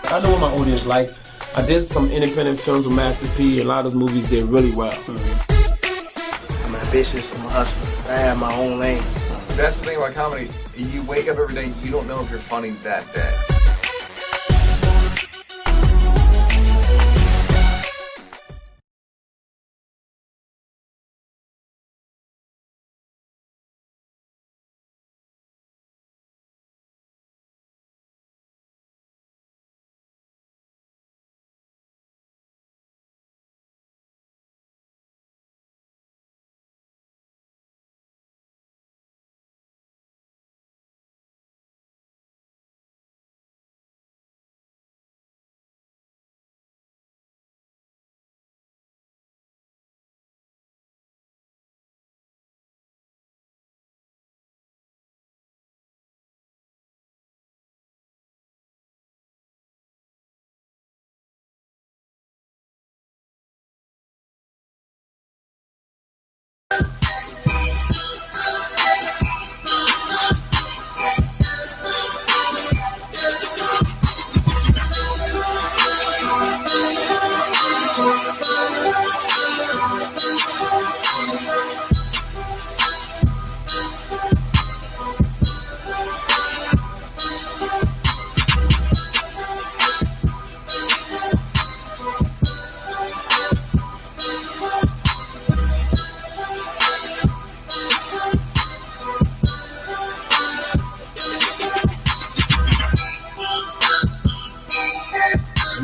I know what my audience like. I did some independent films with Master P. A lot of those movies did really well. I'm ambitious. I'm a hustler. I have my own lane. That's the thing about comedy. You wake up every day, you don't know if you're funny that day.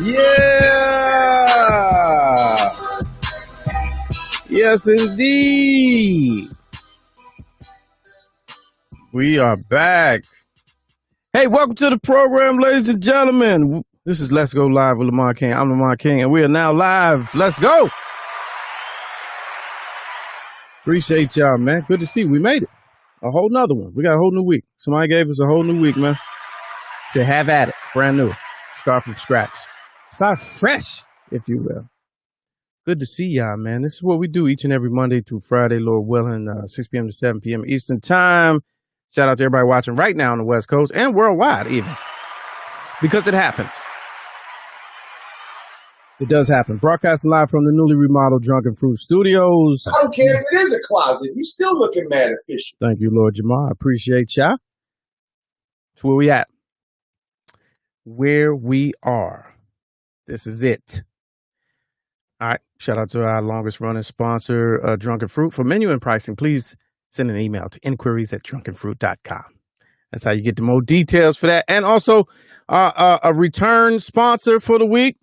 Yeah! Yes, indeed. We are back. Hey, welcome to the program, ladies and gentlemen. This is Let's Go Live with Lamont King. I'm Lamont King, and we are now live. Let's go. Appreciate y'all, man. Good to see you. We made it. A whole nother one. We got a whole new week. Somebody gave us a whole new week, man. Said, have at it. Brand new. Start from scratch. Start fresh, if you will. Good to see y'all, man. This is what we do each and every Monday through Friday, Lord willing, 6 p.m. to 7 p.m. Eastern Time. Shout out to everybody watching right now on the West Coast and worldwide, even. Because it happens. It does happen. Broadcasting live from the newly remodeled Drunken Fruit Studios. I don't care if it is a closet. You still looking mad official. Thank you, Lord Jamar. I appreciate y'all. That's where we at. Where we are. This is it. All right. Shout out to our longest running sponsor, Drunken Fruit. For menu and pricing, please send an email to inquiries@drunkenfruit.com. That's how you get the more details for that. And also a return sponsor for the week.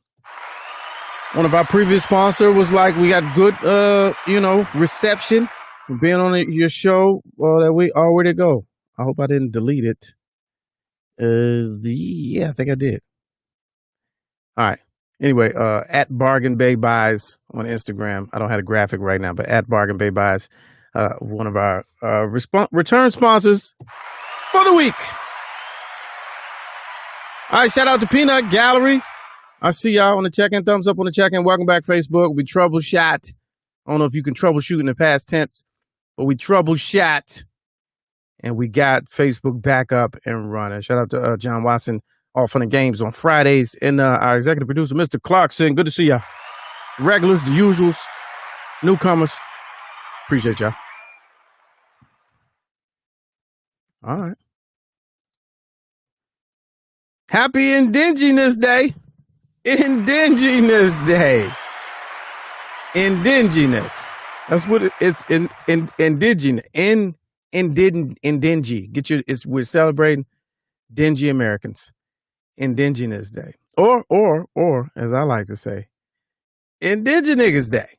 One of our previous sponsor was like, we got good, reception for being on your show that week. Oh, where'd it go? I hope I didn't delete it. I think I did. All right. Anyway, at Bargain Bay Buys on Instagram. I don't have a graphic right now, but at Bargain Bay Buys, one of our return sponsors for the week. All right. Shout out to Peanut Gallery. I see y'all on the check-in. Thumbs up on the check-in. Welcome back, Facebook. We troubleshot. I don't know if you can troubleshoot in the past tense, but we troubleshot. And we got Facebook back up and running. Shout out to John Watson, All Fun and Games on Fridays. And our executive producer, Mr. Clarkson. Good to see y'all. Regulars, the usuals, newcomers. Appreciate y'all. All right. Happy Indigenous Day. Indigenous Day. Indigenous. That's what it's indigenous. Indingy. We're celebrating dingy Americans. Indigenous Day. Or as I like to say, Indiginiggas Day.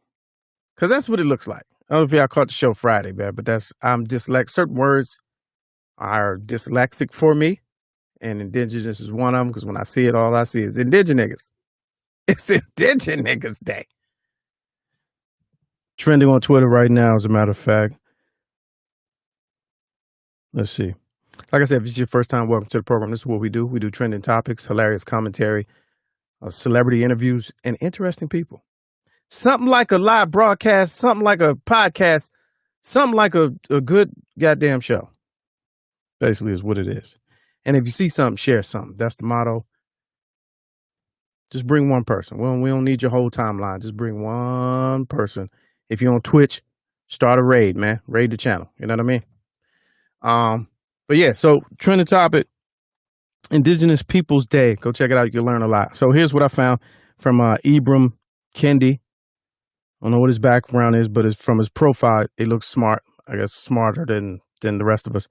Because that's what it looks like. I don't know if y'all caught the show Friday, man, but I'm just like certain words are dyslexic for me, and Indigenous is one of them, because when I see it, all I see is Indiginiggas. It's Indiginiggas Day. Trending on Twitter right now, as a matter of fact. Let's see. Like I said, if it's your first time, welcome to the program. This is what we do. We do trending topics, hilarious commentary, celebrity interviews, and interesting people. Something like a live broadcast, something like a podcast, something like a good goddamn show. Basically is what it is. And if you see something, share something. That's the motto. Just bring one person. We don't need your whole timeline. Just bring one person. If you're on Twitch, start a raid, man. Raid the channel. You know what I mean? But yeah, so trending topic, Indigenous Peoples Day. Go check it out. You can learn a lot. So here's what I found from Ibram Kendi. I don't know what his background is, but it's from his profile. He looks smart. I guess smarter than the rest of us.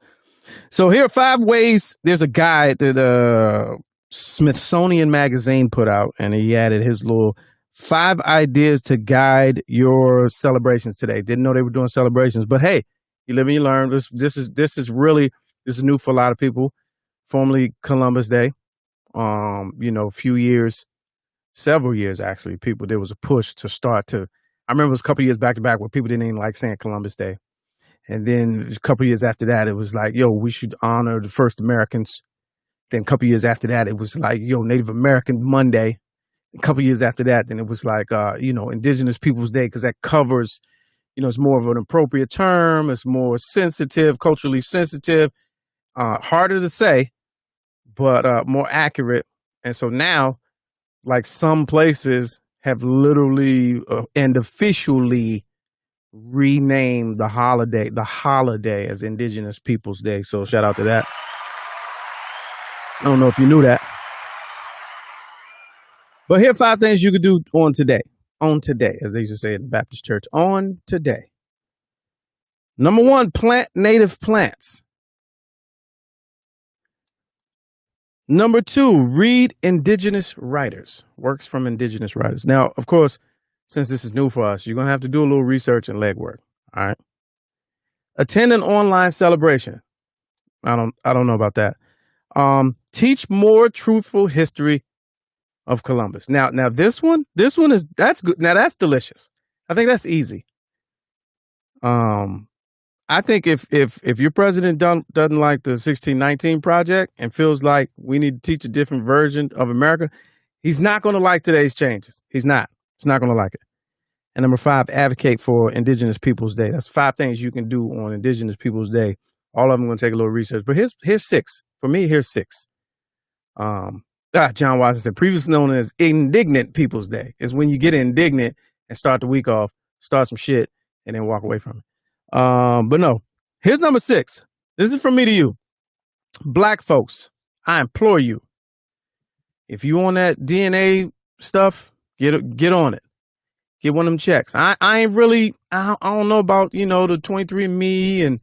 So here are 5 ways. There's a guide that Smithsonian Magazine put out, and he added his little 5 ideas to guide your celebrations today. Didn't know they were doing celebrations, but hey, you live and you learn. This is new for a lot of people. Formerly Columbus Day. Several years actually, there was a push to start to. I remember it was a couple of years back to back where people didn't even like saying Columbus Day. And then a couple of years after that, it was like, yo, we should honor the first Americans. Then a couple of years after that, it was like, yo, Native American Monday. A couple of years after that, then it was like, Indigenous Peoples Day, because that covers, it's more of an appropriate term. It's more sensitive, culturally sensitive, harder to say, but more accurate. And so now, like some places have literally and officially renamed the holiday as Indigenous Peoples Day. So shout out to that. I don't know if you knew that. But here are 5 things you could do on today, as they used to say in the Baptist church, on today. Number 1, plant native plants. Number 2, read Indigenous writers, works from Indigenous writers. Now, of course, since this is new for us, you're going to have to do a little research and legwork. All right. Attend an online celebration. I don't know about that. Teach more truthful history of Columbus. Now this one that's good. Now that's delicious. I think that's easy. I think if your president doesn't like the 1619 project and feels like we need to teach a different version of America, he's not going to like today's changes. He's not going to like it. And number 5, advocate for Indigenous Peoples Day. That's 5 things you can do on Indigenous Peoples Day. All of them going to take a little research, but here's 6. For me, here's 6. John Watson said, previously known as Indignant Peoples Day. Is when you get indignant and start the week off, start some shit, and then walk away from it. But no, here's number 6. This is from me to you. Black folks, I implore you, if you on that DNA stuff, get on it. Get one of them checks. I don't know about, the 23andMe and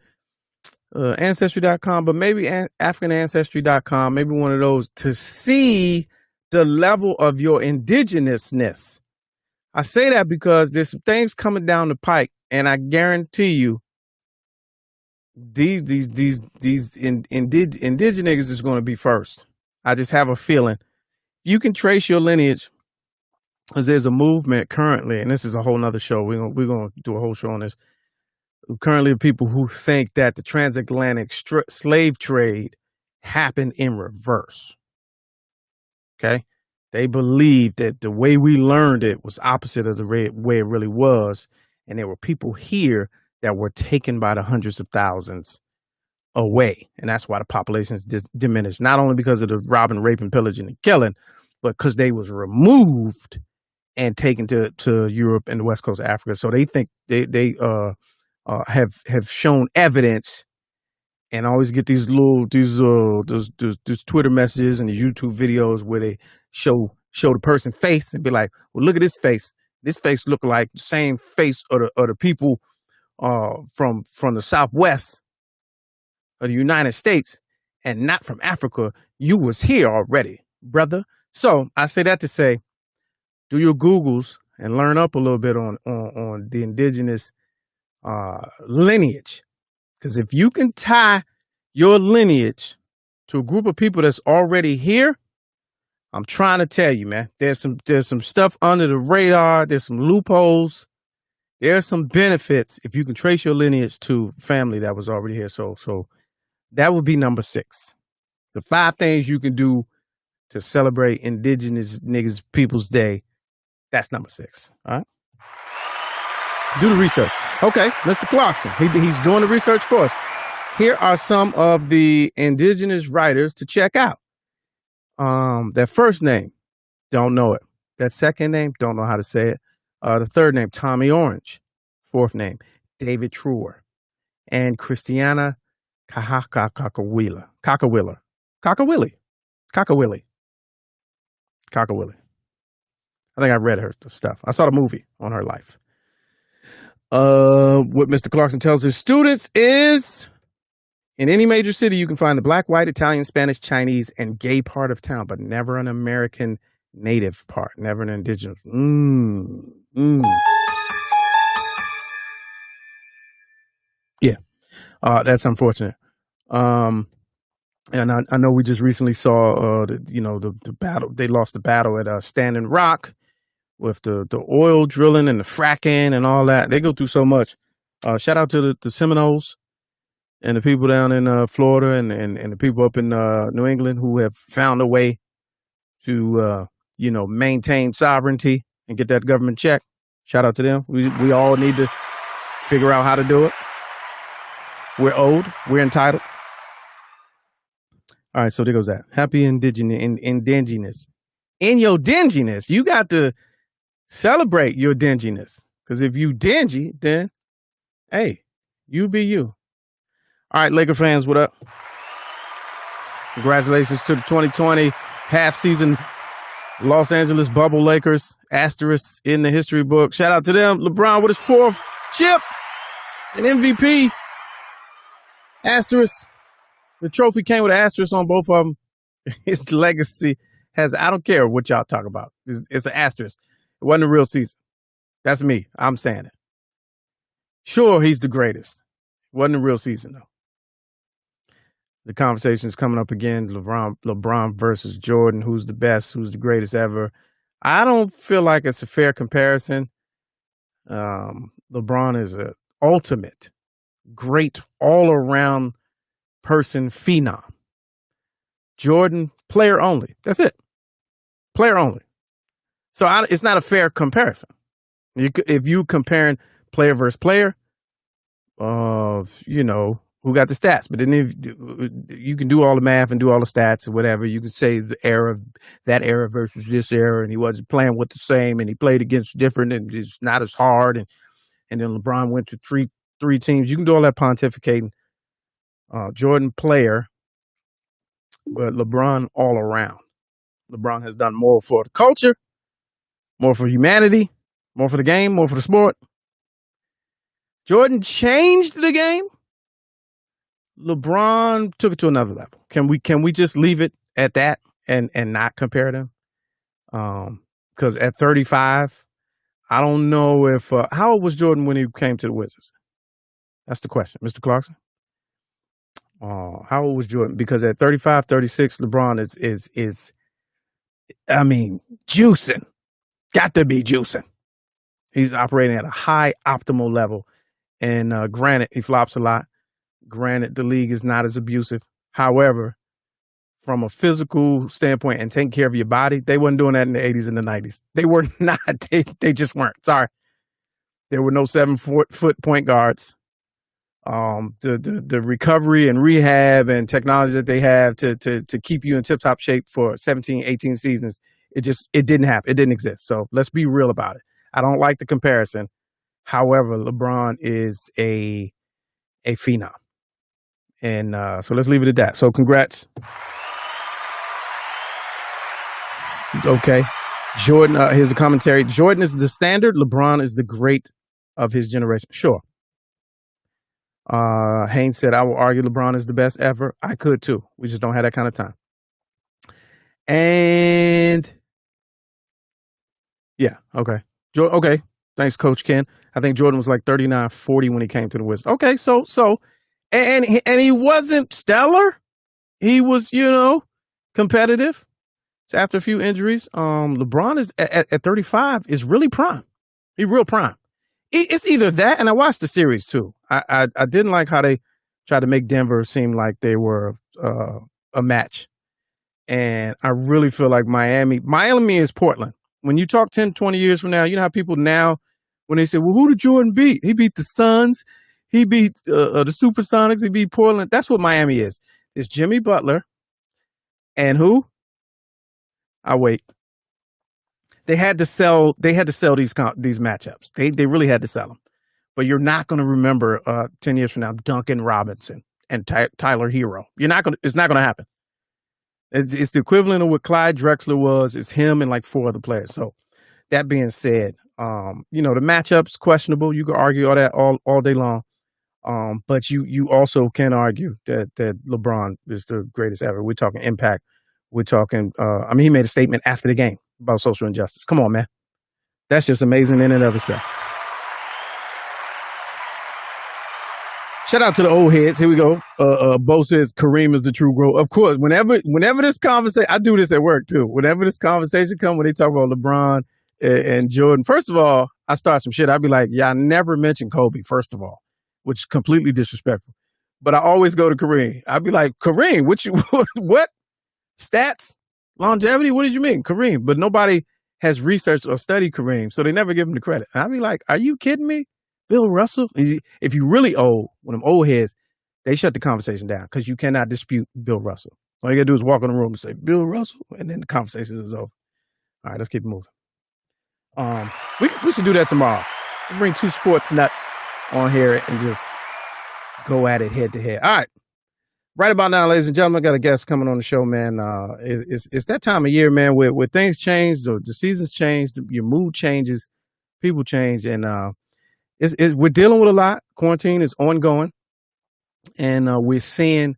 Ancestry.com, but maybe AfricanAncestry.com, maybe one of those, to see the level of your indigenousness. I say that because there's some things coming down the pike, and I guarantee you these Indiginiggas is going to be first. I just have a feeling. You can trace your lineage, because there's a movement currently, and this is a whole nother show. We're gonna do a whole show on this. Currently, people who think that the transatlantic slave trade happened in reverse. Okay, they believe that the way we learned it was opposite of the way it really was, and there were people here that were taken by the hundreds of thousands away, and that's why the population is diminished. Not only because of the robbing, raping, pillaging, and killing, but because they was removed and taken to Europe and the west coast of Africa. So they think they have shown evidence, and I always get these Twitter messages and the YouTube videos where they show the person's face and be like, well, look at this face. This face look like the same face of the people from the Southwest of the United States and not from Africa. You was here already, brother. So I say that to say, do your Googles and learn up a little bit on the Indigenous lineage. Because if you can tie your lineage to a group of people that's already here, I'm trying to tell you, man, there's some stuff under the radar. There's some loopholes. There's some benefits if you can trace your lineage to family that was already here. So that would be number 6. The 5 things you can do to celebrate Indigenous Niggas People's Day. That's number 6. All right. Do the research. Okay, Mr. Clarkson. He's doing the research for us. Here are some of the Indigenous writers to check out. Their first name, don't know it. That second name, don't know how to say it. The third name, Tommy Orange. Fourth name, David Truer. And Christiana Kakawila. Kakawilli. I think I read her stuff. I saw the movie on her life. What Mr. Clarkson tells his students is, in any major city, you can find the black, white, Italian, Spanish, Chinese, and gay part of town, but never an American native part, never an indigenous. Yeah, that's unfortunate. And I know we just recently saw, the battle. They lost the battle at Standing Rock with the oil drilling and the fracking and all that. They go through so much. Shout out to the Seminoles and the people down in Florida and the people up in New England who have found a way to, maintain sovereignty and get that government check. Shout out to them. We all need to figure out how to do it. We're old. We're entitled. All right, so there goes that. Happy Indigenous. In your dinginess, you got to celebrate your dinginess. Because if you dingy, then, hey, you be you. All right, Laker fans, what up? Congratulations to the 2020 half-season Los Angeles Bubble Lakers. Asterisk in the history book. Shout out to them. LeBron with his 4th chip. An MVP. Asterisk. The trophy came with an asterisk on both of them. His legacy has, I don't care what y'all talk about. It's an asterisk. It wasn't a real season. That's me. I'm saying it. Sure, he's the greatest. It wasn't a real season, though. The conversation is coming up again. LeBron versus Jordan. Who's the best? Who's the greatest ever? I don't feel like it's a fair comparison. LeBron is an ultimate, great, all-around person phenom. Jordan, player only. That's it. Player only. So it's not a fair comparison. If you comparing player versus player, who got the stats? But then if you can do all the math and do all the stats or whatever, you can say the era of that era versus this era, and he wasn't playing with the same, and he played against different, and it's not as hard, and then LeBron went to three teams. You can do all that pontificating. Jordan player, but LeBron all around. LeBron has done more for the culture, more for humanity, more for the game, more for the sport. Jordan changed the game. LeBron took it to another level. Can we just leave it at that and not compare them? Because at 35, I don't know if how old was Jordan when he came to the Wizards? That's the question, Mr. Clarkson. How old was Jordan? Because at 35, 36, LeBron is juicing. Got to be juicing. He's operating at a high optimal level. And granted, he flops a lot. Granted, the league is not as abusive. However, from a physical standpoint and taking care of your body, they weren't doing that in the 80s and the 90s. They were not. They just weren't. Sorry. There were no 7-foot point guards. The recovery and rehab and technology that they have to keep you in tip-top shape for 17, 18 seasons, it didn't happen. It didn't exist. So let's be real about it. I don't like the comparison. However, LeBron is a phenom. And so let's leave it at that. So congrats. Okay. Jordan, here's the commentary. Jordan is the standard. LeBron is the great of his generation. Sure. Haynes said, I will argue LeBron is the best ever. I could too. We just don't have that kind of time. And yeah, okay. Okay. Thanks, Coach Ken. I think Jordan was like 39, 40 when he came to the Wizards. Okay, so and he wasn't stellar. He was, competitive. So after a few injuries, LeBron is at 35 is really prime. He's real prime. It's either that, and I watched the series too. I didn't like how they tried to make Denver seem like they were a match. And I really feel like Miami is Portland. When you talk 10, 20 years from now, you know how people now, when they say, well, who did Jordan beat? He beat the Suns. He beat the Supersonics. He beat Portland. That's what Miami is. It's Jimmy Butler. And who? I'll wait. They had to sell these matchups. They really had to sell them. But you're not going to remember 10 years from now Duncan Robinson and Tyler Hero. It's not going to happen. It's the equivalent of what Clyde Drexler was. It's him and like 4 other players. So that being said, the matchup's questionable. You can argue all that all day long. But you also can argue that LeBron is the greatest ever. We're talking impact. We're talking, he made a statement after the game about social injustice. Come on, man. That's just amazing in and of itself. Shout out to the old heads. Here we go. Bo says Kareem is the true GOAT. Of course, whenever this conversation, I do this at work too. Whenever this conversation comes, when they talk about LeBron and Jordan, first of all, I start some shit. I'd be like, y'all never mention Kobe, first of all, which is completely disrespectful. But I always go to Kareem. I'd be like, Kareem, what? Stats? Longevity? What did you mean? Kareem. But nobody has researched or studied Kareem, so they never give him the credit. And I'd be like, are you kidding me? Bill Russell? If you really old, one of them old heads, they shut the conversation down because you cannot dispute Bill Russell. All you got to do is walk in the room and say, Bill Russell, and then the conversation is over. All right, let's keep it moving. We should do that tomorrow. We'll bring 2 sports nuts on here and just go at it head to head. All right. Right about now, ladies and gentlemen, I got a guest coming on the show, man. It's that time of year, man, where things change, the seasons change, your mood changes, people change, and we're dealing with a lot. Quarantine is ongoing, and we're seeing,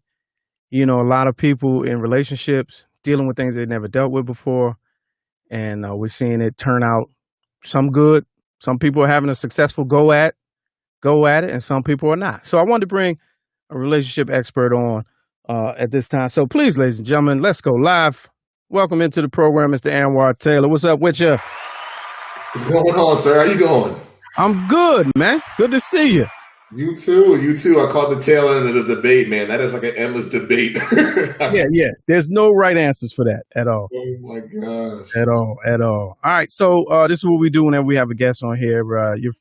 a lot of people in relationships dealing with things they never dealt with before, and we're seeing it turn out some good. Some people are having a successful go at it, and some people are not. So I wanted to bring a relationship expert on at this time. So please, ladies and gentlemen, let's go live. Welcome into the program, Mr. Anwar Taylor. What's up with you? What's going on, sir? How you doing? I'm good, man. Good to see you. You too. I caught the tail end of the debate, man. That is like an endless debate. Yeah. There's no right answers for that at all. Oh my gosh. At all. All right. So this is what we do whenever we have a guest on here.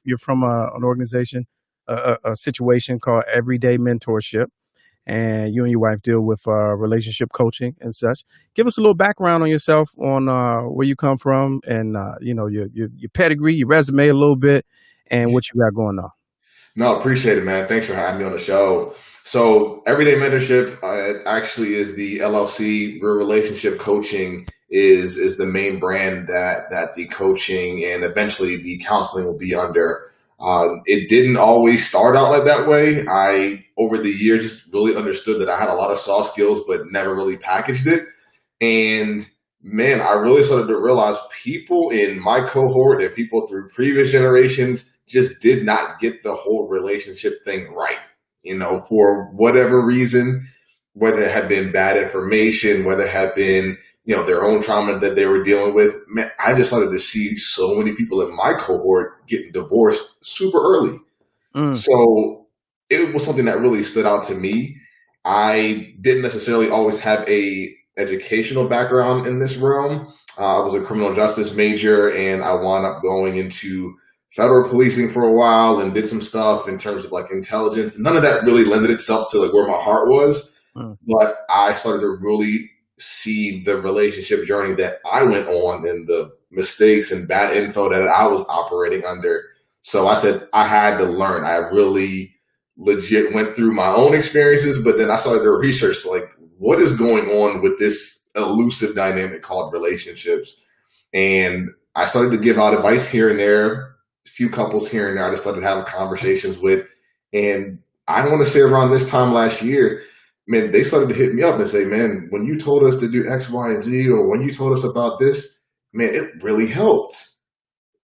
You're from an organization, a situation called Everyday Mentorship, and you and your wife deal with relationship coaching and such. Give us a little background on yourself, on where you come from, and your pedigree, your resume a little bit, and what you got going on. No, appreciate it, man. Thanks for having me on the show. So Everyday Mentorship actually is the LLC. Real Relationship Coaching is the main brand that the coaching and eventually the counseling will be under. It didn't always start out like that way. I, over the years, just really understood that I had a lot of soft skills, but never really packaged it. And man, I really started to realize people in my cohort and people through previous generations just did not get the whole relationship thing right. For whatever reason, whether it had been bad information, whether it had been, their own trauma that they were dealing with. Man, I just started to see so many people in my cohort getting divorced super early. So it was something that really stood out to me. I didn't necessarily always have a educational background in this realm. I was a criminal justice major, and I wound up going into federal policing for a while and did some stuff in terms of like intelligence. None of that really lended itself to like where my heart was, but I started to really see the relationship journey that I went on and the mistakes and bad info that I was operating under. So I said I had to learn. I really legit went through my own experiences, but then I started to research like what is going on with this elusive dynamic called relationships. And I started to give out advice here and there. A few couples here and there I just started having conversations with. And I want to say around this time last year, man, they started to hit me up and say, man, when you told us to do X, Y, and Z, or when you told us about this, man, it really helped.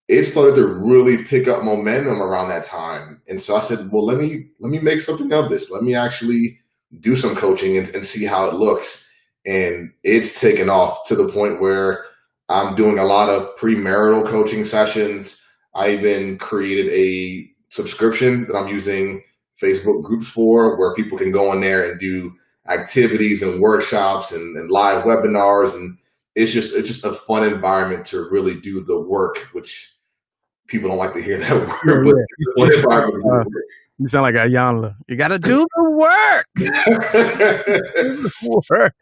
it started to really pick up momentum around that time. And so I said, well, let me make something of this. Let me actually do some coaching and see how it looks. And it's taken off to the point where I'm doing a lot of premarital coaching sessions. I even created a subscription that I'm using Facebook groups for, where people can go in there and do activities and workshops and live webinars. And it's just a fun environment to really do the work, which people don't like to hear that word. Yeah, But it's a fun environment to do the work. You sound like Ayanla. You got to do the work.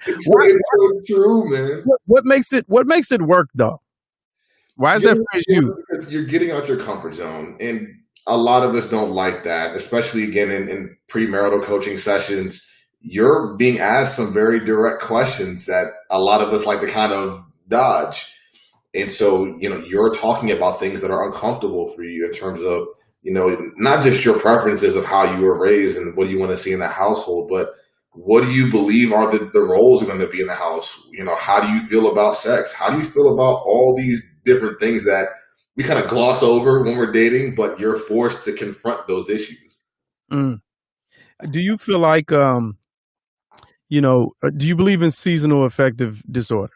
It's so true, man. What makes it work though? Why is that for you? Because you're getting out your comfort zone, and a lot of us don't like that, especially again in premarital coaching sessions. You're being asked some very direct questions that a lot of us like to kind of dodge. And so, you're talking about things that are uncomfortable for you in terms of, not just your preferences of how you were raised and what you want to see in the household, but what do you believe are the roles are going to be in the house? How do you feel about sex? How do you feel about all these different things that we kind of gloss over when we're dating, but you're forced to confront those issues? Mm. Do you feel like, do you believe in seasonal affective disorder?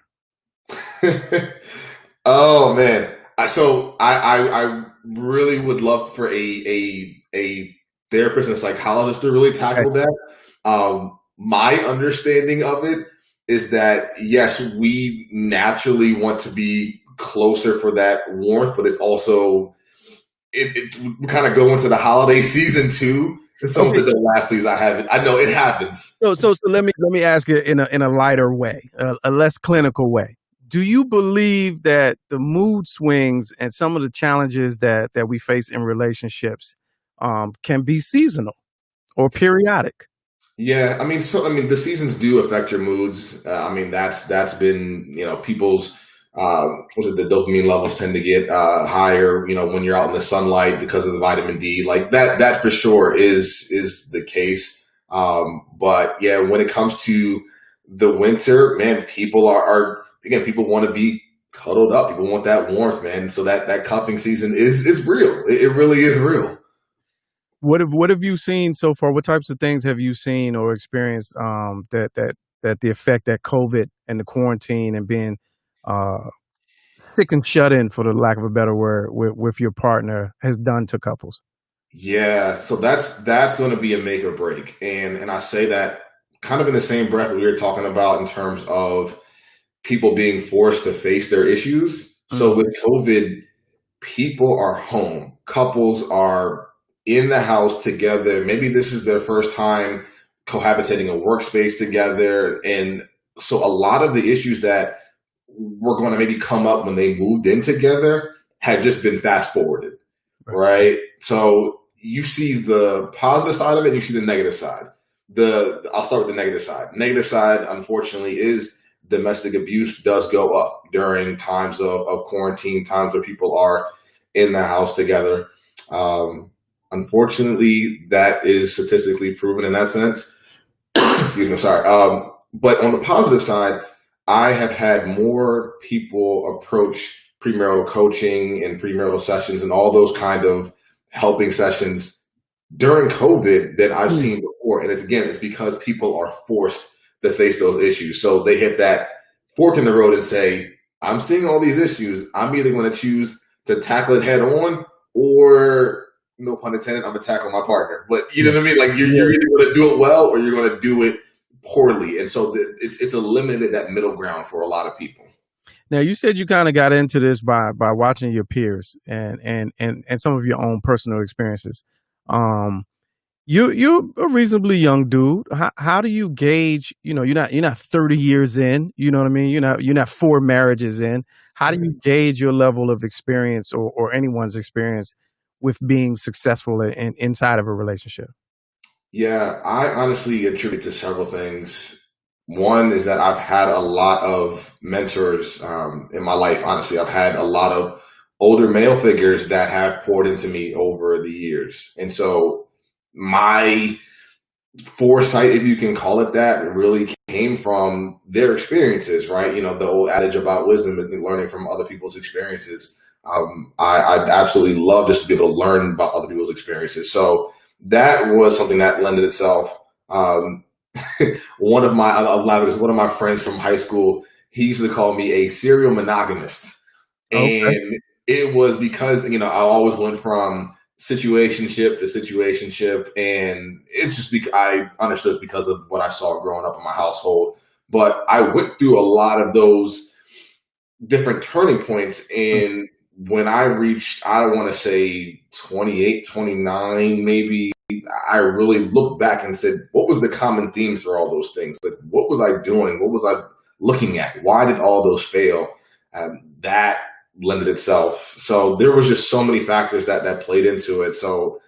Oh man. I really would love for a therapist and a psychologist to really tackle that. My understanding of it is that, yes, we naturally want to be closer for that warmth, but it's also, we kind of go into the holiday season too. Some of the laughies I have, I know it happens. So let me ask you in a lighter way, a less clinical way. Do you believe that the mood swings and some of the challenges that we face in relationships can be seasonal or periodic? Yeah, the seasons do affect your moods. That's been, people's the dopamine levels tend to get higher, when you're out in the sunlight because of the vitamin D. Like that for sure is the case. But yeah, when it comes to the winter, man, people are again, people want to be cuddled up. People want that warmth, man. So that cupping season is real. It really is real. What have you seen so far? What types of things have you seen or experienced that the effect that COVID and the quarantine and being sick and shut in, for the lack of a better word, with your partner has done to couples? Yeah, so that's going to be a make or break, and I say that kind of in the same breath that we were talking about in terms of people being forced to face their issues. Mm-hmm. So with COVID, people are home, couples are in the house together. Maybe this is their first time cohabitating a workspace together, and so a lot of the issues that were going to maybe come up when they moved in together had just been fast forwarded, right? So you see the positive side of it, and you see the negative side. I'll start with the negative side. Negative side, unfortunately, is domestic abuse does go up during times of quarantine, times where people are in the house together. Unfortunately, that is statistically proven in that sense. Excuse me, sorry. But on the positive side, I have had more people approach premarital coaching and premarital sessions and all those kind of helping sessions during COVID than I've seen before. And it's because people are forced to face those issues. So they hit that fork in the road and say, I'm seeing all these issues. I'm either going to choose to tackle it head on, or, no pun intended, I'm going to tackle my partner. But you know what I mean? Like you're either going to do it well or you're going to do it poorly. And so it's eliminated that middle ground for a lot of people. Now, you said you kind of got into this by watching your peers and some of your own personal experiences. You're a reasonably young dude. How do you gauge, you're not 30 years in, you know what I mean? You're not 4 marriages in. How do you gauge your level of experience or anyone's experience with being successful inside of a relationship? Yeah, I honestly attribute to several things. One is that I've had a lot of mentors in my life. Honestly, I've had a lot of older male figures that have poured into me over the years. And so my foresight, if you can call it that, really came from their experiences, right? You know, the old adage about wisdom is learning from other people's experiences. I absolutely love just to be able to learn about other people's experiences. So that was something that lended itself. One of my friends from high school, he used to call me a serial monogamist. Okay. And it was because, you know, I always went from situationship to situationship. And it's just because I understood it's because of what I saw growing up in my household. But I went through a lot of those different turning points. And when I reached, I don't want to say 28, 29, maybe, I really looked back and said, what was the common themes for all those things? Like, what was I doing? What was I looking at? Why did all those fail? That lended itself. So there was just so many factors that played into it. So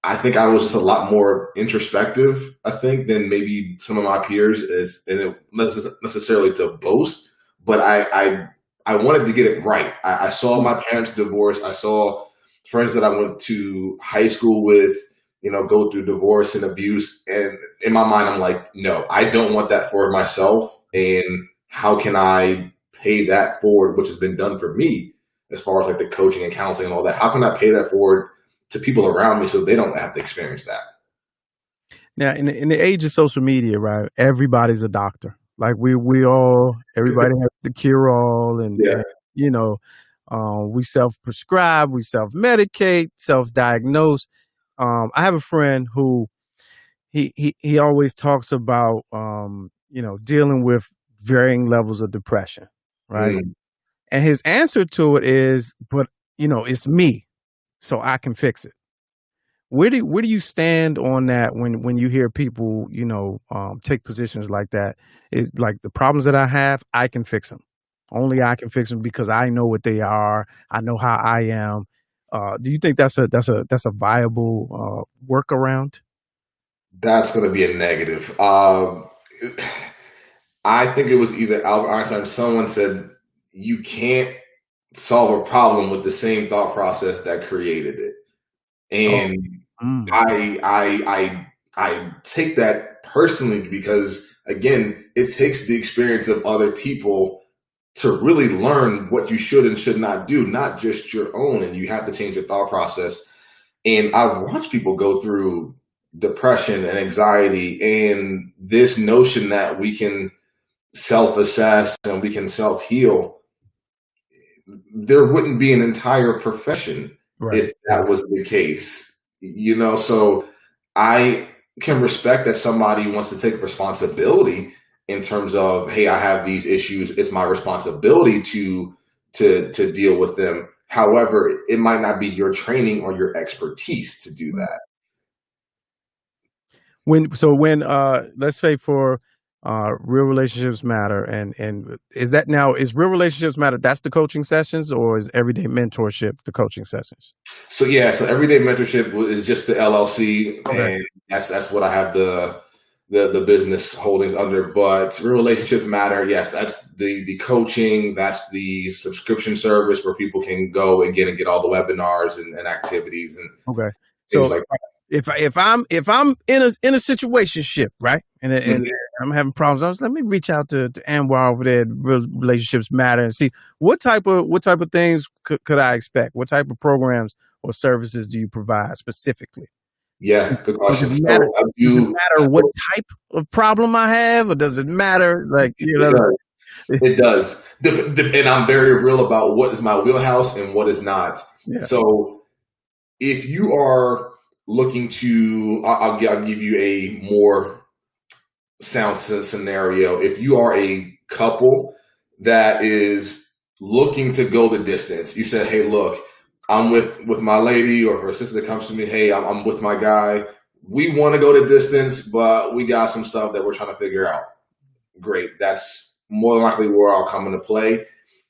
I think I was just a lot more introspective, I think, than maybe some of my peers, and it necessarily to boast, but I wanted to get it right. I saw my parents divorce. I saw friends that I went to high school with, you know, go through divorce and abuse. And in my mind, I'm like, no, I don't want that for myself. And how can I pay that forward, which has been done for me as far as like the coaching and counseling and all that? How can I pay that forward to people around me so they don't have to experience that? Now, in the age of social media, right? Everybody's a doctor. Like everybody has the cure all, and you know, we self-prescribe, we self-medicate, self-diagnose. I have a friend who he always talks about you know, dealing with varying levels of depression, right? And his answer to it is, but you know, it's me, so I can fix it. Where do you stand on that when you hear people, you know, take positions like that? Is like, the problems that I have, I can fix them. Only I can fix them because I know what they are. I know how I am. Do you think that's a viable workaround? That's going to be a negative. I think it was either Albert Einstein. Someone said you can't solve a problem with the same thought process that created it, and I take that personally because, again, it takes the experience of other people to really learn what you should and should not do, not just your own. And you have to change your thought process. And I've watched people go through depression and anxiety, and this notion that we can self-assess and we can self-heal. There wouldn't be an entire profession if that was the case. You know, so I can respect that somebody wants to take responsibility in terms of, hey, I have these issues. It's my responsibility to deal with them. However, it might not be your training or your expertise to do that. When let's say for Real Relationships Matter, and is Real Relationships Matter, that's the coaching sessions, or is Everyday Mentorship the coaching sessions? So Everyday Mentorship is just the LLC, and that's what I have the business holdings under. But Real Relationships Matter, yes, that's the coaching, that's the subscription service where people can go and get all the webinars and activities and things like that. If I'm in a situationship, right, and I'm having problems, let me reach out to Anwar over there at Real Relationships Matter and see what type of things could I expect? What type of programs or services do you provide specifically? Yeah, good question. Does it matter what type of problem I have, or does it matter, like, you know? It does. And I'm very real about what is my wheelhouse and what is not. Yeah. So if you are looking to, I'll give you a more sound scenario. If you are a couple that is looking to go the distance, you said, hey, look, I'm with my lady, or her sister that comes to me, hey, I'm with my guy. We want to go the distance, but we got some stuff that we're trying to figure out. Great. That's more than likely where I'll come into play.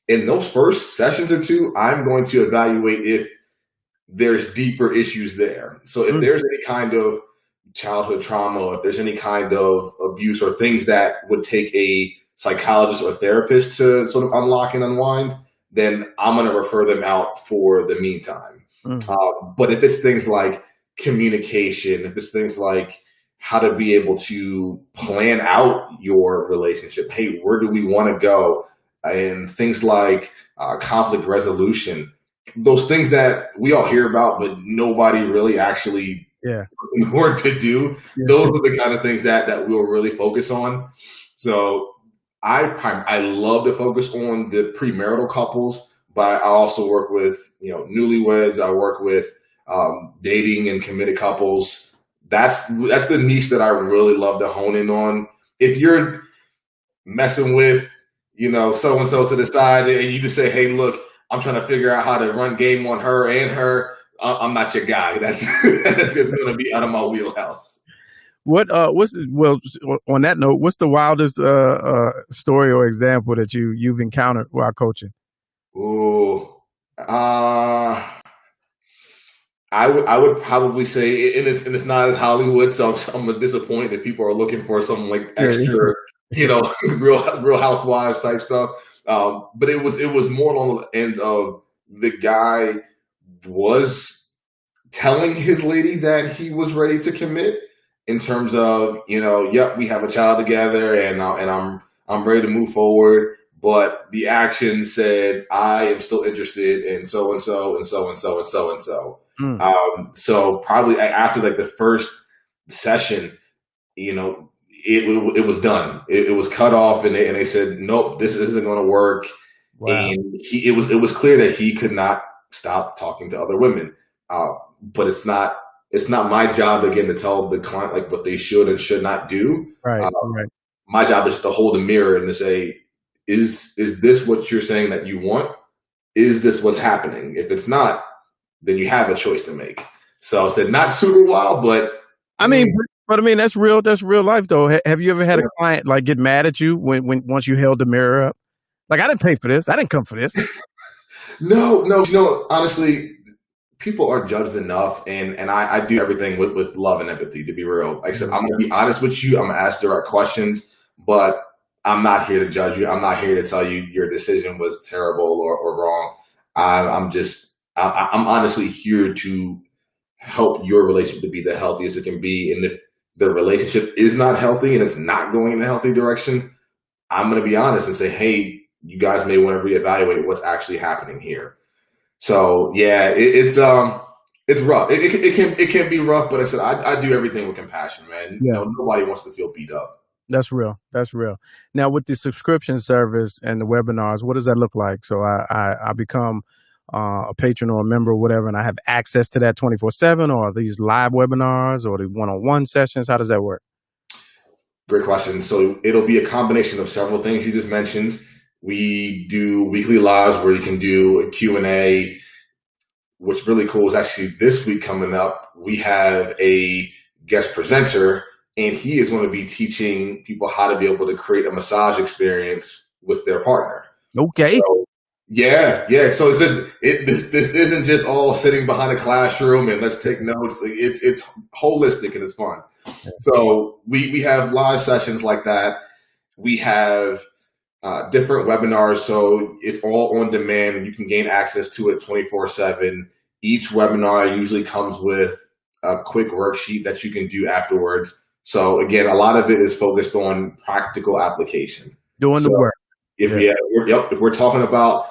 In those first sessions or two, I'm going to evaluate if there's deeper issues there. So if there's any kind of childhood trauma, if there's any kind of abuse or things that would take a psychologist or therapist to sort of unlock and unwind, then I'm going to refer them out for the meantime. But if it's things like communication, if it's things like, how to be able to plan out your relationship. Hey, where do we want to go? And things like conflict resolution, those things that we all hear about, but nobody really actually work to do. Yeah. Those are the kind of things that we'll really focus on. So I love to focus on the premarital couples, but I also work with, newlyweds. I work with dating and committed couples. That's the niche that I really love to hone in on. If you're messing with, so-and-so to the side and you just say, hey, look, I'm trying to figure out how to run game on her and her, I'm not your guy. That's going to be out of my wheelhouse. On that note, what's the wildest story or example that you've encountered while coaching? I would probably say, and it's not as Hollywood, so I'm disappointed that people are looking for some like extra, real housewives type stuff. But it was more along the ends of the guy was telling his lady that he was ready to commit in terms of, yep, we have a child together and I'm ready to move forward. But the action said, I am still interested in so and so and so and so and so and so. So probably after like the first session, it was done. It was cut off, and they said, nope, this isn't going to work. Wow. And it was clear that he could not stop talking to other women. But it's not my job again to tell the client like what they should and should not do. Right. My job is to hold a mirror and to say, is this what you're saying that you want? Is this what's happening? If it's not, then you have a choice to make. So I said, not super wild, but that's real. That's real life, though. Have you ever had a client like get mad at you when once you held the mirror up? Like, I didn't pay for this. I didn't come for this. No. Honestly, people are judged enough, and I do everything with love and empathy. To be real, like I said, I'm going to be honest with you. I'm going to ask the right questions, but I'm not here to judge you. I'm not here to tell you your decision was terrible or wrong. I'm honestly here to help your relationship to be the healthiest it can be. And if the relationship is not healthy and it's not going in a healthy direction, I'm going to be honest and say, hey, you guys may want to reevaluate what's actually happening here. So yeah, it's rough. It can be rough, but I said, I do everything with compassion, man. Yeah. Nobody wants to feel beat up. That's real. Now with the subscription service and the webinars, what does that look like? So I become a patron or a member or whatever, and I have access to that 24/7, or are these live webinars or the one-on-one sessions? How does that work? Great question. So it'll be a combination of several things you just mentioned. We do weekly lives where you can do a Q&A. What's really cool is actually this week coming up, we have a guest presenter, and he is going to be teaching people how to be able to create a massage experience with their partner. Okay. So, yeah. So this isn't just all sitting behind a classroom and let's take notes. It's holistic and it's fun. So we have live sessions like that. We have different webinars, so it's all on demand. You can gain access to it 24/7. Each webinar usually comes with a quick worksheet that you can do afterwards. So again, a lot of it is focused on practical application. Doing the work. If we're talking about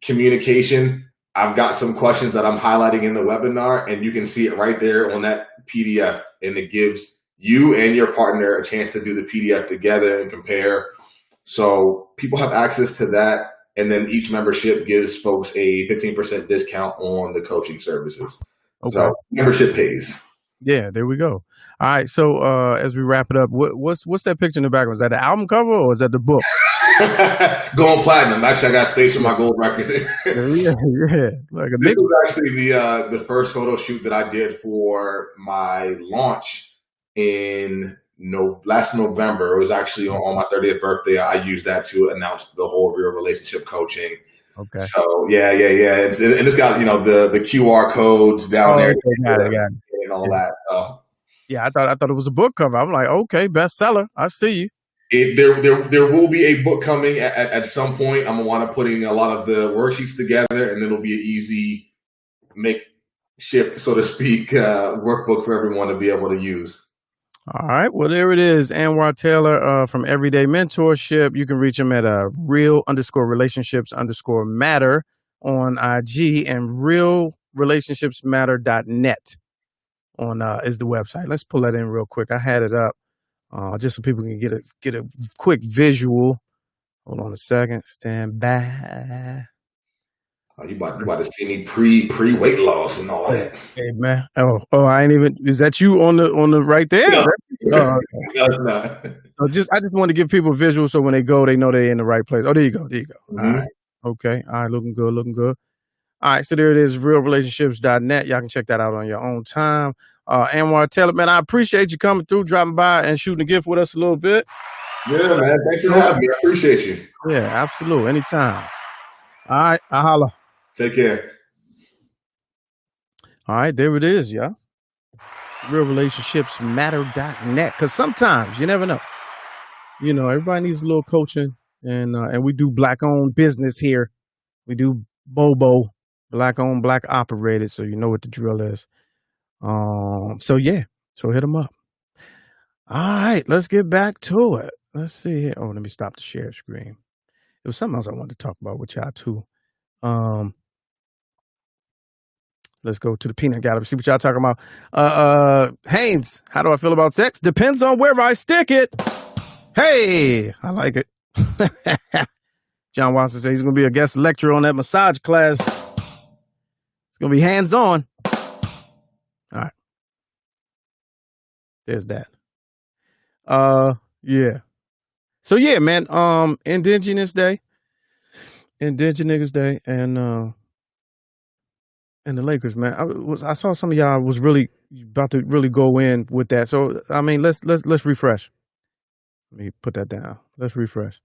communication, I've got some questions that I'm highlighting in the webinar, and you can see it right there on that PDF, and it gives you and your partner a chance to do the PDF together and compare. So people have access to that, and then each membership gives folks a 15% discount on the coaching services. Okay. So membership pays. Yeah, there we go. All right, so as we wrap it up, what's that picture in the background? Is that the album cover or is that the book? Going platinum. Actually, I got space for my gold records. yeah. Like a this was actually the first photo shoot that I did for my launch in last November. It was actually on my 30th birthday. I used that to announce the whole real relationship coaching. Okay. So yeah. And it's got the QR codes down there. Got it. And all that. So. Yeah, I thought it was a book cover. I'm like, okay, bestseller. I see you. There will be a book coming at some point. I'm gonna want to putting a lot of the worksheets together, and it'll be an easy makeshift, so to speak, workbook for everyone to be able to use. All right. Well, there it is. Anwar Taylor from Everyday Mentorship. You can reach him at real_relationships_matter on IG, and realrelationshipsmatter.net on is the website. Let's pull that in real quick. I had it up just so people can get a quick visual. Hold on a second. Stand by. You about to see me pre weight loss and all that. Hey man. Oh, I ain't even. Is that you on the right there? No. No, it's not. So I just want to give people a visual so when they go, they know they're in the right place. Oh, there you go. Mm-hmm. All right. Okay. All right. Looking good. All right. So there it is. realrelationships.net. Y'all can check that out on your own time. Anwar Taylor, man, I appreciate you coming through, dropping by and shooting a gift with us a little bit. Yeah, man. Thanks for having me. I appreciate you. Yeah, absolutely. Anytime. All right. I'll holla. Take care. All right. There it is, y'all. realrelationshipsmatter.net. Because sometimes you never know. You know, everybody needs a little coaching, and we do black-owned business here. We do Bobo, black-owned, black-operated, so you know what the drill is. So hit them up. All right, let's get back to it. Let's see here. Oh, let me stop the share screen. It was something else I wanted to talk about with y'all too. Let's go to the peanut gallery. See what y'all talking about. Haynes, how do I feel about sex? Depends on where I stick it. Hey, I like it. John Watson said he's going to be a guest lecturer on that massage class. It's going to be hands-on. All right. There's that. Yeah. So yeah, man, Indigenous Day, Indiginiggas Day, and the Lakers, man. I saw some of y'all was really about to really go in with that. So I mean, let's refresh. Let me put that down. Let's refresh.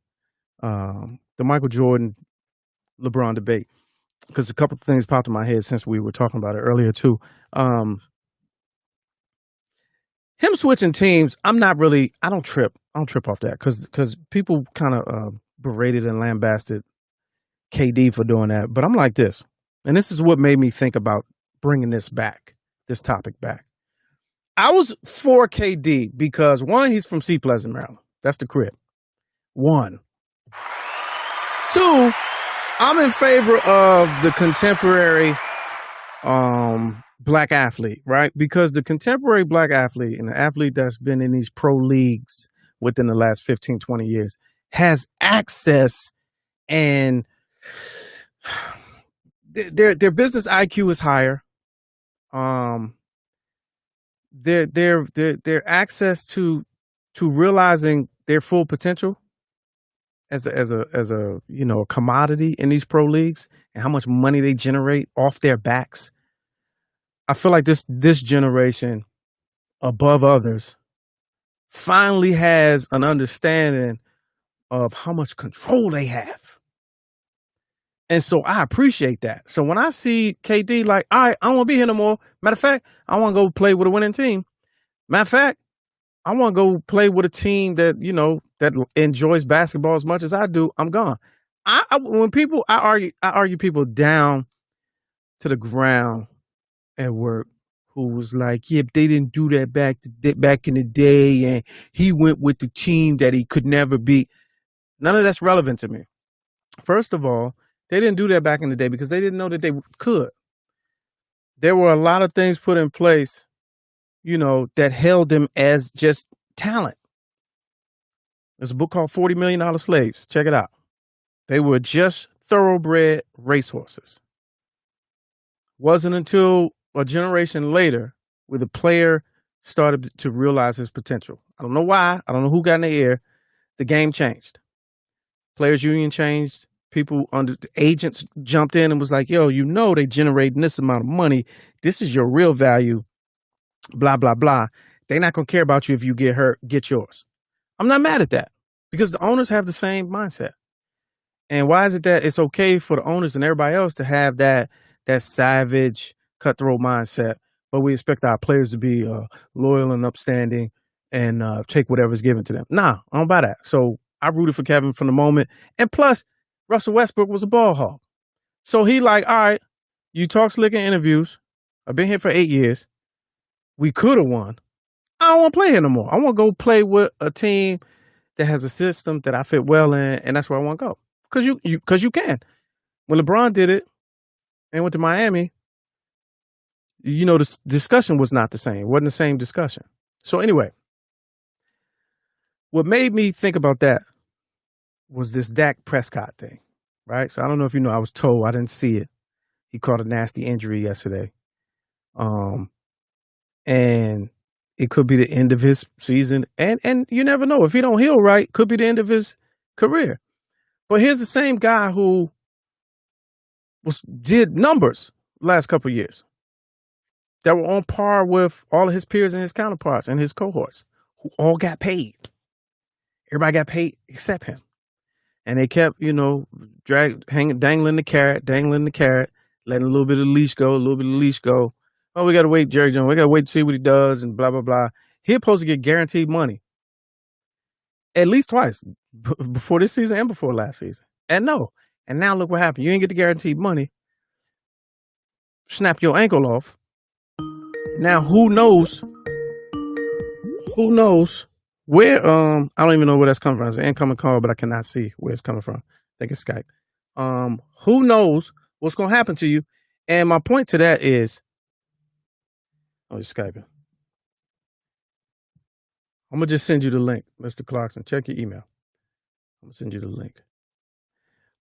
The Michael Jordan LeBron debate, because a couple of things popped in my head since we were talking about it earlier too. Him switching teams, I don't trip off that because people kind of berated and lambasted KD for doing that. But I'm like this, and this is what made me think about bringing this topic back. I was for KD because, one, he's from Sea Pleasant, Maryland. That's the crib. One. Two, I'm in favor of the contemporary black athlete, right? Because the contemporary black athlete and the athlete that's been in these pro leagues within the last 15, 20 years has access, and their business IQ is higher. Their access to realizing their full potential as a commodity in these pro leagues and how much money they generate off their backs. I feel like this generation, above others, finally has an understanding of how much control they have. And so I appreciate that. So when I see KD like, all right, I don't want to be here no more. Matter of fact, I want to go play with a winning team. Matter of fact, I want to go play with a team that, that enjoys basketball as much as I do. I'm gone. I argue people down to the ground at work who was like, yeah, but they didn't do that back in the day, and he went with the team that he could never beat. None of that's relevant to me. First of all, they didn't do that back in the day because they didn't know that they could. There were a lot of things put in place, that held them as just talent. There's a book called $40 Million Slaves. Check it out. They were just thoroughbred racehorses. Wasn't until a generation later where the player started to realize his potential. I don't know why. I don't know who got in their ear. The game changed. Players union changed. Agents jumped in and was like, yo, they generating this amount of money. This is your real value. Blah, blah, blah. They're not going to care about you if you get hurt. Get yours. I'm not mad at that because the owners have the same mindset. And why is it that it's okay for the owners and everybody else to have that savage, cutthroat mindset, but we expect our players to be loyal and upstanding and take whatever's given to them? Nah, I don't buy that. So I rooted for Kevin from the moment. And plus, Russell Westbrook was a ball hog. So he like, all right, you talk slick in interviews. I've been here for 8 years. We could have won. I don't want to play here no more. I want to go play with a team that has a system that I fit well in, and that's where I want to go. Because you can. When LeBron did it and went to Miami, the discussion was not the same. It wasn't the same discussion. So anyway, what made me think about that was this Dak Prescott thing, right? So I don't know if you know, I was told, I didn't see it. He caught a nasty injury yesterday. And it could be the end of his season. And you never know. If he don't heal right, could be the end of his career. But here's the same guy who did numbers last couple of years that were on par with all of his peers and his counterparts and his cohorts, who all got paid. Everybody got paid except him. And they kept, dangling the carrot, letting a little bit of the leash go, Oh, we got to wait, Jerry Jones. We got to wait to see what he does and blah, blah, blah. He's supposed to get guaranteed money at least twice before this season and before last season. And no. And now look what happened. You ain't get the guaranteed money. Snap your ankle off. Now, who knows where, I don't even know where that's coming from. It's an incoming call, but I cannot see where it's coming from. I think it's Skype. Who knows what's going to happen to you? And my point to that is, you're Skyping. I'm going to just send you the link, Mr. Clarkson. Check your email. I'm going to send you the link.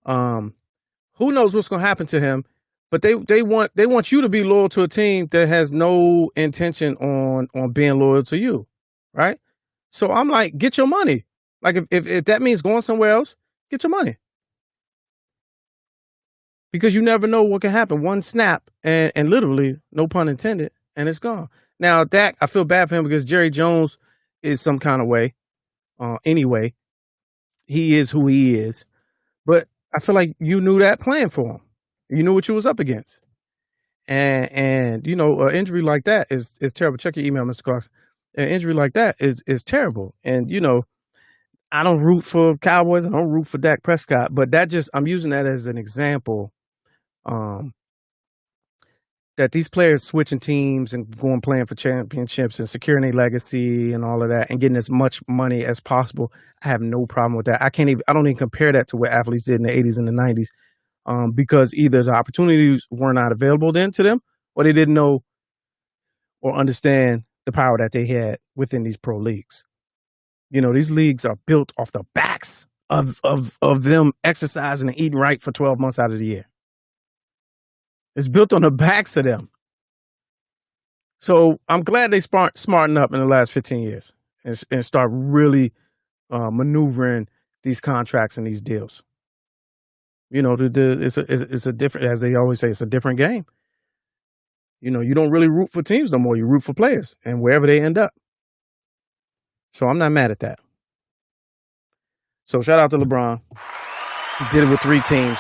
Who knows what's going to happen to him, but they want you to be loyal to a team that has no intention on being loyal to you, right? So I'm like, get your money. Like if that means going somewhere else, get your money. Because you never know what can happen. One snap and literally, no pun intended, and it's gone. Now, Dak, I feel bad for him because Jerry Jones is some kind of way. Anyway, he is who he is. But I feel like you knew that plan for him. You knew what you was up against. And an injury like that is terrible. Check your email, Mr. Clarkson. An injury like that is terrible. And, I don't root for Cowboys. I don't root for Dak Prescott. But I'm using that as an example. That these players switching teams and going playing for championships and securing a legacy and all of that and getting as much money as possible. I have no problem with that. I don't even compare that to what athletes did in the 80s and the 90s because either the opportunities were not available then to them or they didn't know or understand the power that they had within these pro leagues. These leagues are built off the backs of them exercising and eating right for 12 months out of the year. It's built on the backs of them. So I'm glad they smarten up in the last 15 years and start really maneuvering these contracts and these deals. It's a different, as they always say, it's a different game. You don't really root for teams no more. You root for players and wherever they end up. So I'm not mad at that. So shout out to LeBron. He did it with 3 teams.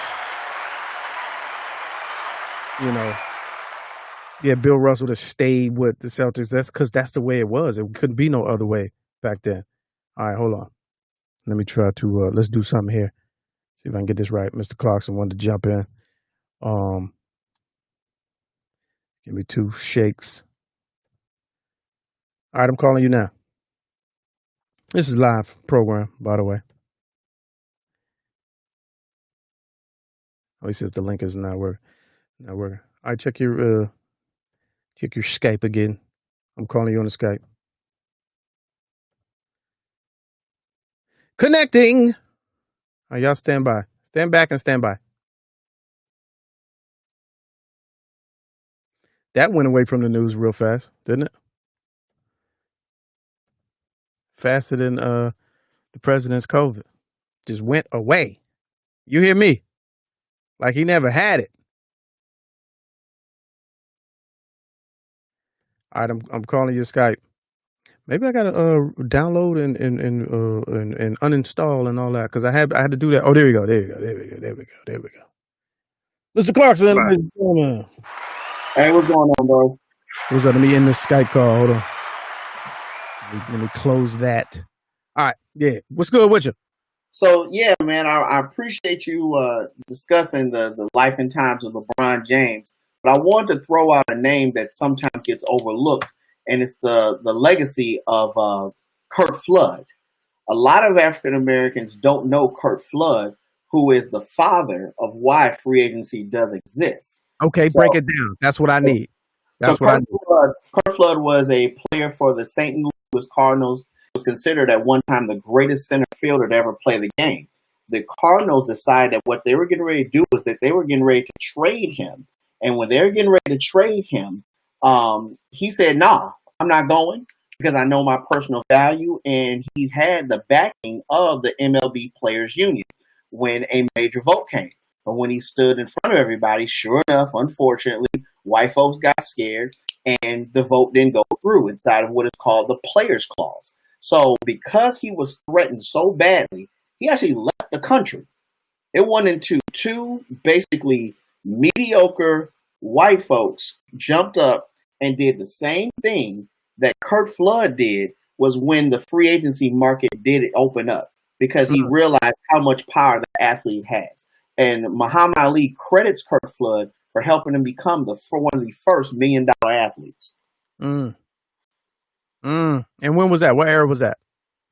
Bill Russell to stay with the Celtics. That's because that's the way it was. It couldn't be no other way back then. All right, hold on. Let me try to, let's do something here. See if I can get this right. Mr. Clarkson wanted to jump in. Give me 2 shakes. All right, I'm calling you now. This is live program, by the way. Oh, he says the link is not working. All right, check your Skype again. I'm calling you on the Skype. Connecting. All right, y'all stand by. Stand back and stand by. That went away from the news real fast, didn't it? Faster than the president's COVID. Just went away. You hear me? Like he never had it. All right, I'm calling you Skype. Maybe I gotta download and uninstall and all that because I had to do that. Oh, there we go. Mr. Clarkson, Hey, what's going on, bro? what's up? Let me end this Skype call. Hold on. Let me close that. All right, yeah. What's good with you? So, yeah, man, I appreciate you discussing the life and times of LeBron James. But I wanted to throw out a name that sometimes gets overlooked, and it's the legacy of Kirk Flood. A lot of African Americans don't know Kirk Flood, who is the father of why free agency does exist. Okay, break it down. That's what I need. That's what I need. Kirk Flood was a player for the St. Louis Cardinals. Was considered at one time the greatest center fielder to ever play the game. The Cardinals decided that what they were getting ready to do was that they were getting ready to trade him. And when they were getting ready to trade him, he said, "No, I'm not going because I know my personal value." And he had the backing of the MLB Players Union when a major vote came. But when he stood in front of everybody, sure enough, unfortunately, white folks got scared and the vote didn't go through inside of what is called the Players Clause. So because he was threatened so badly, he actually left the country. It went into two basically mediocre white folks jumped up and did the same thing that Kirk Flood did was when the free agency market did open up because he realized how much power the athlete has. And Muhammad Ali credits Kirk Flood for helping him become one of the first $1 million athletes. And when was that? What era was that?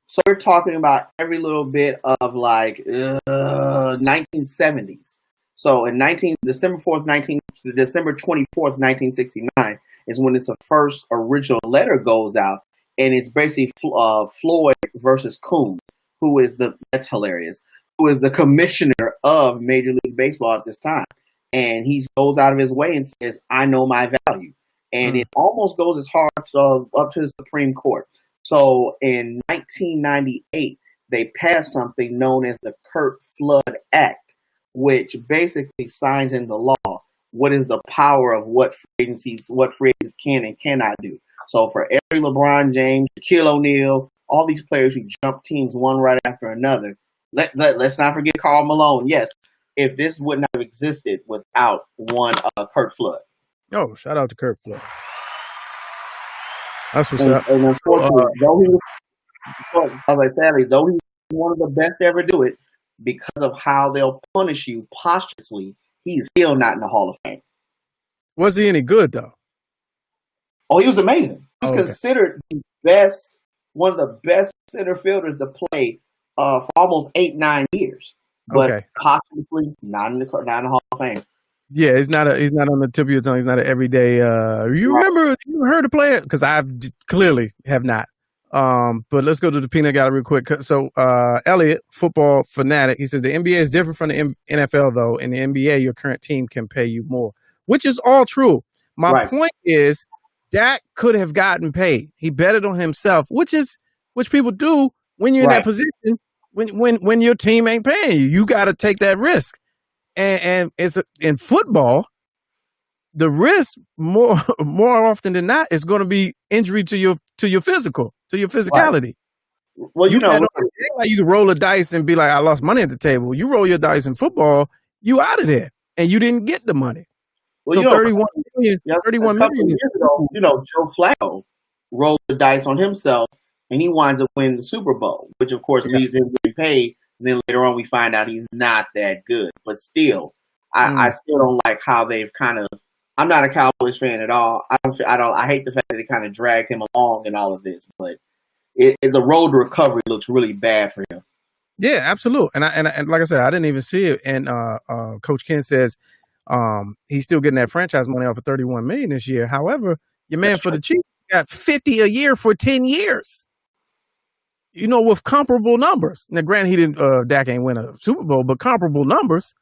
So we're talking about every little bit of like 1970s. So in December 24th, 1969 is when it's the first original letter goes out, and it's basically Floyd versus Coons, that's hilarious, who is the commissioner of Major League Baseball at this time. And he goes out of his way and says, "I know my value." And it almost goes as hard up to the Supreme Court. So in 1998, they passed something known as the Kirk Flood Act, which basically signs into law what is the power of what free agents can and cannot do. So for every LeBron James, Shaquille O'Neal, all these players who jump teams one right after another, let's not forget Karl Malone. Yes, if this would not have existed without one Kirk Flood. Oh, shout out to Kirk Flood. That's what's up. And unfortunately, though he was one of the best to ever do it, because of how they'll punish you posthumously, he's still not in the Hall of Fame. Was he any good though? Oh, he was amazing. He was considered one of the best center fielders to play for almost 8-9 years, but posthumously not in the Hall of Fame. Yeah, he's not on the tip of your tongue. He's not an everyday. You heard the player? Because I clearly have not. But let's go to the peanut gallery real quick. So Elliot, football fanatic, he says the NBA is different from the NFL though. In the NBA, your current team can pay you more, which is all true. My point is Dak could have gotten paid. He betted on himself, which people do when you're in that position. When your team ain't paying you, you got to take that risk. And it's in football, the risk more often than not is going to be injury to your physicality. Right. Well, you can roll a dice and be like, I lost money at the table. You roll your dice in football, you out of there, and you didn't get the money. Well, so 31 million. Years ago, Joe Flacco rolled the dice on himself, and he winds up winning the Super Bowl, which of course leaves him getting paid. And then later on, we find out he's not that good. But still, I still don't like how they've kind of. I'm not a Cowboys fan at all. I hate the fact that they kind of dragged him along in all of this. But the road to recovery looks really bad for him. Yeah, absolutely. And like I said, I didn't even see it. And Coach Ken says he's still getting that franchise money off of $31 million this year. However, your man for the Chiefs got $50 a year for 10 years. With comparable numbers. Now, granted, Dak ain't win a Super Bowl, but comparable numbers.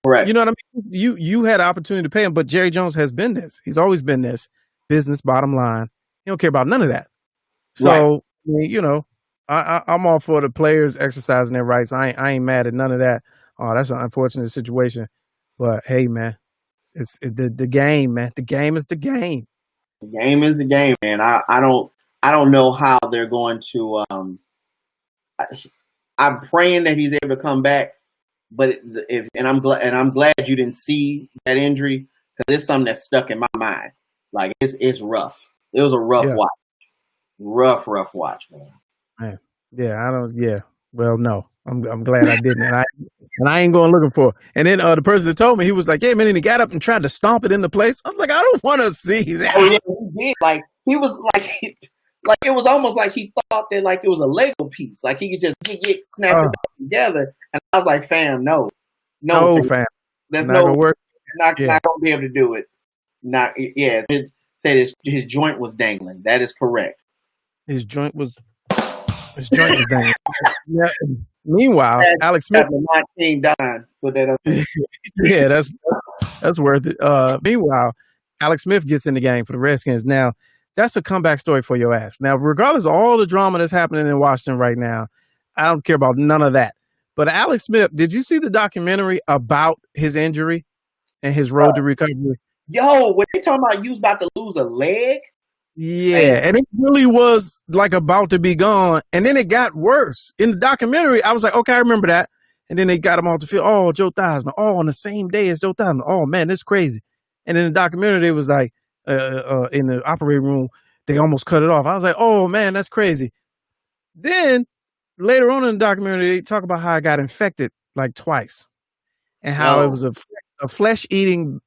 Right. You know what I mean? You had an opportunity to pay him, but Jerry Jones has been this. He's always been this. Business, bottom line. He don't care about none of that. So, I'm all for the players exercising their rights. I ain't mad at none of that. Oh, that's an unfortunate situation. But, hey, man, it's the game, man. The game is the game. The game is the game, man. I don't know how they're going to I'm praying that he's able to come back, but I'm glad you didn't see that injury because it's something that's stuck in my mind. Like it's rough. It was a rough watch, rough watch, man. Yeah, Well, no, I'm glad I didn't, and I ain't going looking for it. And then the person that told me, he was like, "Yeah, man," and he got up and tried to stomp it into place. I'm like, I don't want to see that. Oh yeah, he did. Like he was like it was almost like he thought that like it was a Lego piece, like he could just snap it back together. And I was like, fam, no, fam. There's not gonna work. Not gonna be able to do it. It said his joint was dangling. That is correct. His joint was dangling. Yeah. Meanwhile, Alex Smith. Team Don put that up there. Yeah, that's worth it. Meanwhile, Alex Smith gets in the game for the Redskins. Now, that's a comeback story for your ass. Now, regardless of all the drama that's happening in Washington right now, I don't care about none of that. But Alex Smith, did you see the documentary about his injury and his road to recovery? Yo, when they talking about you was about to lose a leg? Yeah, and it really was like about to be gone. And then it got worse. In the documentary, I was like, okay, I remember that. And then they got him off the field. Oh, Joe Theismann. Oh, on the same day as Joe Theismann. Oh, man, this is crazy. And in the documentary, it was like, in the operating room, they almost cut it off. I was like, oh, man, that's crazy. Then later on in the documentary, they talk about how I got infected like twice and how it was a flesh-eating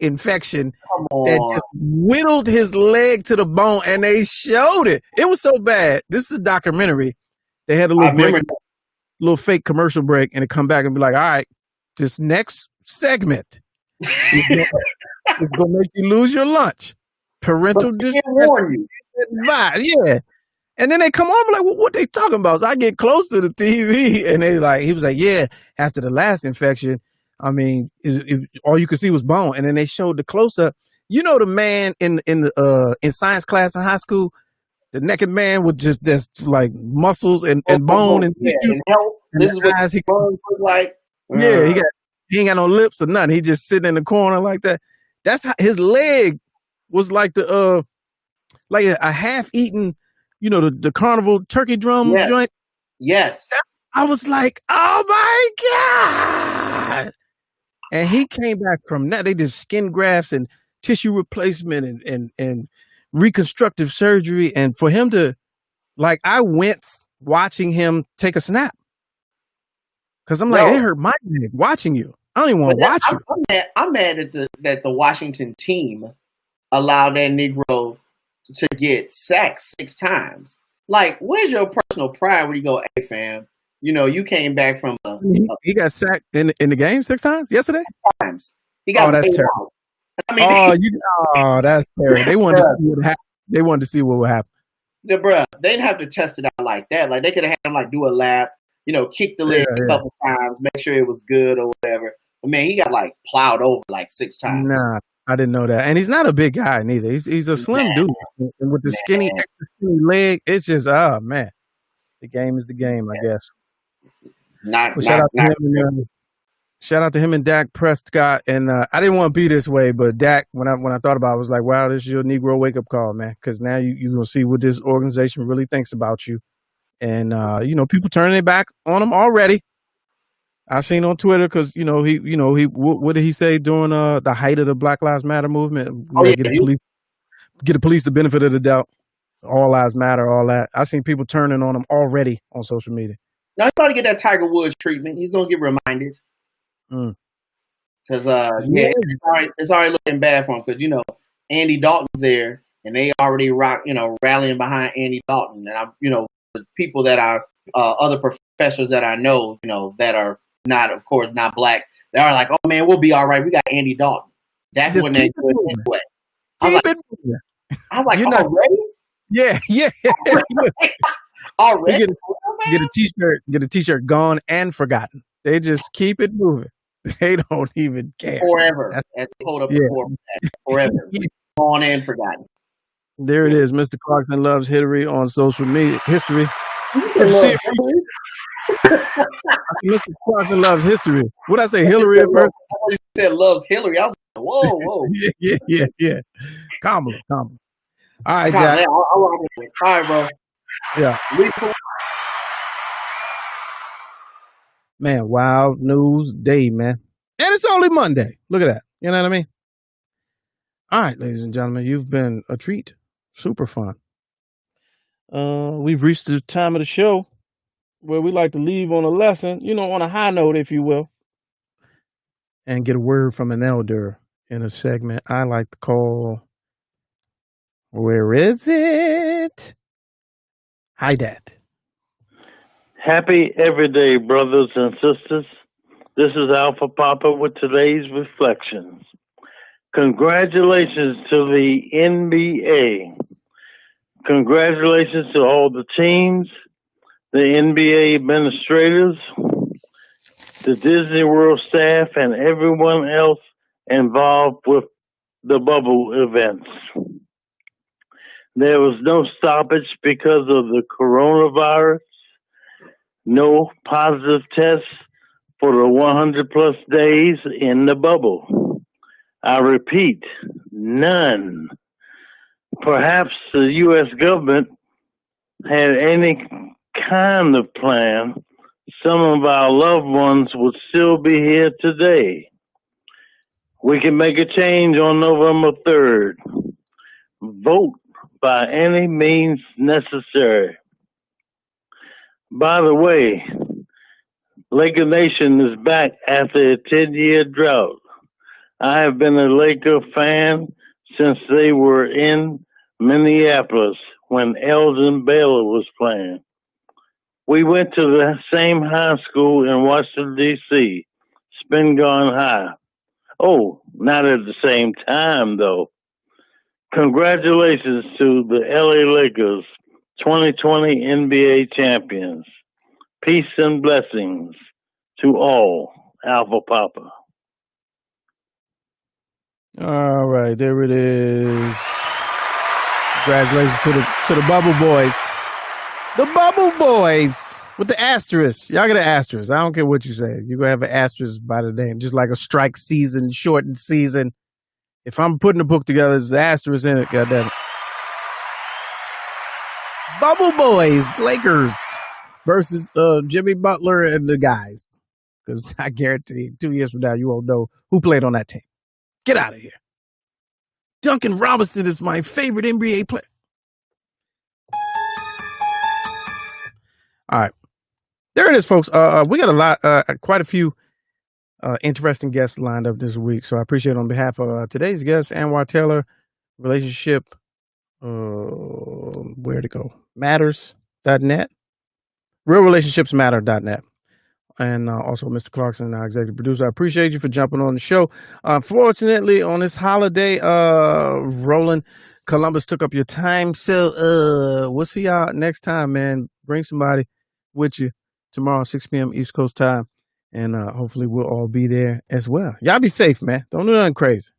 infection that just whittled his leg to the bone, and they showed it. It was so bad. This is a documentary. They had a little fake commercial break, and it come back and be like, all right, this next segment is going to make you lose your lunch. Parental discretion advice. Yeah. And then they come on, I'm like, well, what they talking about? So I get close to the TV, and he was like, yeah, after the last infection, I mean, all you could see was bone. And then they showed the close-up. You know the man in science class in high school, the naked man with just like muscles and bone and tissue. And health. This is what his bones look like. Yeah, he ain't got no lips or nothing. He just sitting in the corner like that. That's how his leg was like like a half-eaten, the carnival turkey drum joint. Yes. I was like, oh my God. And he came back from that. They did skin grafts and tissue replacement and reconstructive surgery. And for him to, like, I went watching him take a snap. Because I'm like, it hurt my leg watching you. I don't even want to watch you. I'm mad that the Washington team allowed that Negro to get sacked 6 times. Like, where's your personal pride when you go, hey, fam, you came back from he got sacked in the game 6 times yesterday? 6 times. He got that's terrible. Out. I mean, that's terrible. They wanted to see what happened. They wanted to see what would happen. Yeah, bruh, they didn't have to test it out like that. Like, they could have had him like do a lap, kick the leg a couple times, make sure it was good or whatever. But man, he got like plowed over like 6 times. Nah, I didn't know that. And he's not a big guy neither. He's a slim dude. And with the skinny leg, it's just, man. The game is the game, I guess. Shout out to him and Dak Prescott. And I didn't want to be this way, but Dak, when I thought about it, I was like, wow, this is your Negro wake-up call, man. Because now you're going to see what this organization really thinks about you. And, people turning their back on him already. I seen on Twitter because, what did he say during the height of the Black Lives Matter movement? Get the police the benefit of the doubt. All lives matter, all that. I seen people turning on him already on social media. Now he's about to get that Tiger Woods treatment. He's gonna get reminded. Because it's already looking bad for him. Because Andy Dalton's there, and they already rallying behind Andy Dalton. And the people that are other professors that I know, that are not, of course, not black. They are like, oh man, we'll be all right. We got Andy Dalton. That's when they do it anyway. I was like, already? Yeah. Already? Get a t-shirt gone and forgotten. They just keep it moving. They don't even care. Forever. As they hold up forever. Gone and forgotten. There it is. Mr. Clarkson loves Hillary on social media. History. Mr. Clarkson loves history. What I say, Hillary at first? You said loves Hillary. I was like, whoa. Yeah. Kamala. All right, Jack. All right, bro. Yeah. Man, wild news day, man. And it's only Monday. Look at that. You know what I mean? All right, ladies and gentlemen, you've been a treat. Super fun. We've reached the time of the show where we like to leave on a lesson, on a high note, if you will, and get a word from an elder in a segment I like to call Where is it? Hi, Dad. Happy everyday, brothers and sisters. This is Alpha Papa with today's reflections. Congratulations to the NBA. Congratulations to all the teams, the NBA administrators, the Disney World staff, and everyone else involved with the bubble events. There was no stoppage because of the coronavirus, no positive tests for the 100 plus days in the bubble. I repeat, none. Perhaps the U.S. government had any kind of plan, some of our loved ones would still be here today. We can make a change on November 3rd. Vote by any means necessary. By the way, Laker Nation is back after a 10-year drought. I have been a Laker fan since they were in Minneapolis when Elgin Baylor was playing. We went to the same high school in Washington, D.C., Spingarn High. Oh, not at the same time, though. Congratulations to the LA Lakers, 2020 NBA champions. Peace and blessings to all. Alpha Papa. All right, there it is. Congratulations to the Bubble Boys. The Bubble Boys with the asterisk. Y'all get an asterisk. I don't care what you say. You're going to have an asterisk by the name. Just like a strike season, shortened season. If I'm putting a book together, there's an asterisk in it. Goddamn. Bubble Boys, Lakers versus Jimmy Butler and the guys. Because I guarantee 2 years from now, you won't know who played on that team. Get out of here. Duncan Robinson is my favorite NBA player. All right. There it is, folks. We got quite a few interesting guests lined up this week. So I appreciate it on behalf of today's guest, Anwar Taylor, relationship, where to go? Matters.net. RealRelationshipsMatter.net. And also Mr. Clarkson, our executive producer. I appreciate you for jumping on the show. Unfortunately, on this holiday, Roland, Columbus took up your time. So we'll see y'all next time, man. Bring somebody with you tomorrow, 6 p.m. East Coast time. And hopefully we'll all be there as well. Y'all be safe, man. Don't do nothing crazy.